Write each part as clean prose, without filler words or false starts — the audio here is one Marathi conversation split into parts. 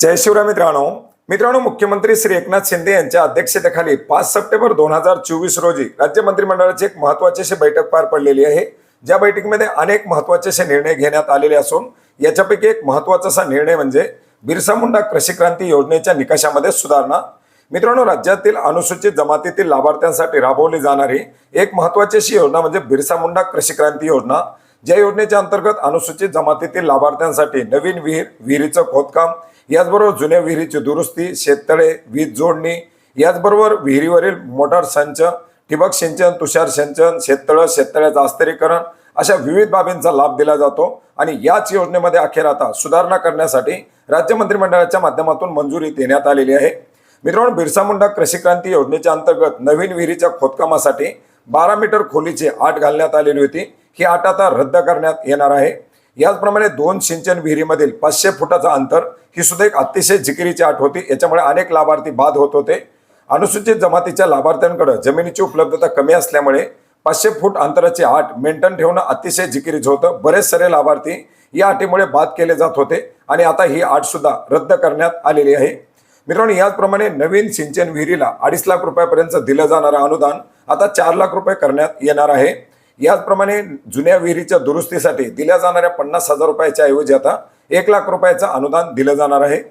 जय शिवराय मित्रांनो मुख्यमंत्री श्री एकनाथ शिंदे यांच्या अध्यक्षतेखाली 5 सप्टेंबर 2024 रोजी राज्य मंत्रिमंडळाची एक महत्त्वाची अशी बैठक पार पडलेली आहे। ज्या बैठकीमध्ये अनेक महत्त्वाचे असे निर्णय घेण्यात आलेले असून याच्यापैकी एक महत्त्वाचा असा निर्णय म्हणजे बिरसा मुंडा कृषी क्रांती योजनेच्या निकषामध्ये सुधारणा। मित्रांनो, राज्यातील अनुसूचित जमातीतील लाभार्थ्यांसाठी राबवली जाणारी एक महत्त्वाची अशी योजना म्हणजे बिरसा मुंडा कृषी क्रांती योजना। ज्या योजनेच्या अंतर्गत अनुसूचित जमातीतील लाभार्थ्यांसाठी नवीन विहिरीचं खोदकाम, याचबरोबर जुन्या विहिरीची दुरुस्ती, शेततळे, वीज जोडणी, याचबरोबर विहिरीवरील मोटार संच, ठिबक सिंचन, तुषार सिंचन, शेततळ्याचं अस्तरीकरण अशा विविध बाबींचा लाभ दिला जातो। आणि याच योजनेमध्ये अखेर आता सुधारणा करण्यासाठी राज्य मंत्रिमंडळाच्या माध्यमातून मंजुरी देण्यात आलेली आहे। मित्रांनो, बिरसा मुंडा कृषी क्रांती योजनेच्या अंतर्गत नवीन विहिरीच्या खोदकामासाठी 12 मीटर खोलीची अट घालण्यात आलेली होती। ही अट आता रद्द करण्यात येणार आहे। याचप्रमाणे 2 सिंचन विहिरीमधील 500 फुटाचा अंतर ही सुद्धा एक अतिशय जिकिरीची अट होती। याच्यामुळे अनेक लाभार्थी बाद होत होते। अनुसूचित जमातीच्या लाभार्थ्यांकडे जमिनीची उपलब्धता कमी असल्यामुळे 500 फूट अंतराची अट मेंटेन ठेवणं अतिशय जिकिरीचं होतं। बरेच सारे लाभार्थी या अटीमुळे बाद केले जात होते आणि आता ही अट सुद्धा रद्द करण्यात आलेली आहे। मित्रांनो, याचप्रमाणे नवीन सिंचन विहिरीला 2.5 लाख रुपयापर्यंत दिलं जाणारं अनुदान आता 4 लाख रुपये करण्यात येणार आहे। याचप्रमाणे जुन्या विहिरीच्या दुरुस्तीसाठी दिल्या जाणाऱ्या 50,000 रुपयाच्या ऐवजी आता 1 लाख रुपयाचं अनुदान दिलं जाणार आहे।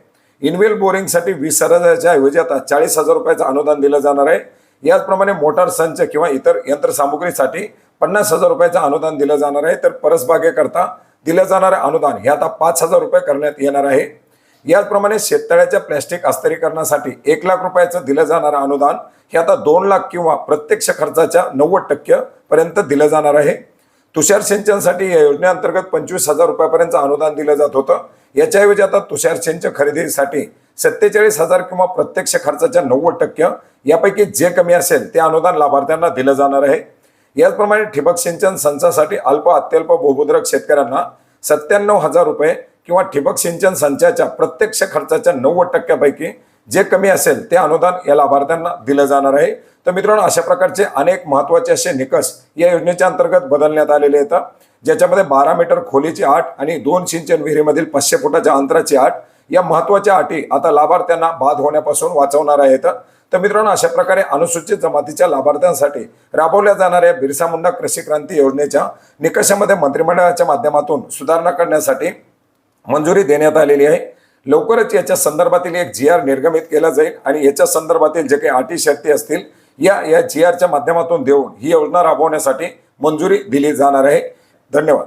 इनवेल बोरिंगसाठी 20,000च्या ऐवजी आता 40,000 रुपयाचं अनुदान दिलं जाणार आहे। याचप्रमाणे मोटार संच किंवा इतर यंत्रसामुग्रीसाठी 50,000 रुपयाचं अनुदान दिलं जाणार आहे। तर परसबागेकरता दिलं जाणारे अनुदान हे आता 5,000 रुपये करण्यात येणार आहे। याचप्रमाणे शेततळ्याच्या प्लॅस्टिक अस्तरीकरणासाठी 1 लाख रुपयाचं दिलं जाणारं अनुदान हे आता 2 लाख किंवा प्रत्यक्ष खर्चाच्या 90% पर्यंत दिलं जाणार आहे। तुषार सिंचनसाठी या योजनेअंतर्गत 25,000 रुपयापर्यंत अनुदान दिलं जात होतं। याच्याऐवजी आता तुषार सिंचन खरेदीसाठी 47,000 किंवा प्रत्यक्ष खर्चाच्या 90% यापैकी जे कमी असेल ते अनुदान लाभार्थ्यांना दिलं जाणार आहे। याचप्रमाणे ठिबक सिंचन संचासाठी अल्प अत्यल्प भूभुद्रक शेतकऱ्यांना 97,000 रुपये किंवा ठिबक सिंचन संचाच्या प्रत्यक्ष खर्चाच्या 90% पैकी जे कमी असेल ते अनुदान या लाभार्थ्यांना दिलं जाणार आहे। तर मित्रांनो, अशा प्रकारचे अनेक महत्त्वाचे असे निकष या योजनेच्या अंतर्गत बदलण्यात आलेले आहेत, ज्याच्यामध्ये 12 मीटर खोलीची अट आणि 2 सिंचन विहिरीमधील 500 फुटाच्या अंतराची अट या महत्त्वाच्या अटी आता लाभार्थ्यांना बाद होण्यापासून वाचवणार आहेत। तर मित्रांनो, अशा प्रकारे अनुसूचित जमातीच्या लाभार्थ्यांसाठी राबवल्या जाणाऱ्या बिरसा मुंडा कृषी क्रांती योजनेच्या निकषामध्ये मंत्रिमंडळाच्या माध्यमातून सुधारणा करण्यासाठी मंजुरी देण्यात आलेली आहे। लवकरच याच्या संदर्भातील एक GR निर्गमित केला जाईल आणि याच्या संदर्भातील जे काही अटी शर्ती असतील या GRच्या माध्यमातून देऊन ही योजना राबवण्यासाठी मंजुरी दिली जाणार आहे। धन्यवाद।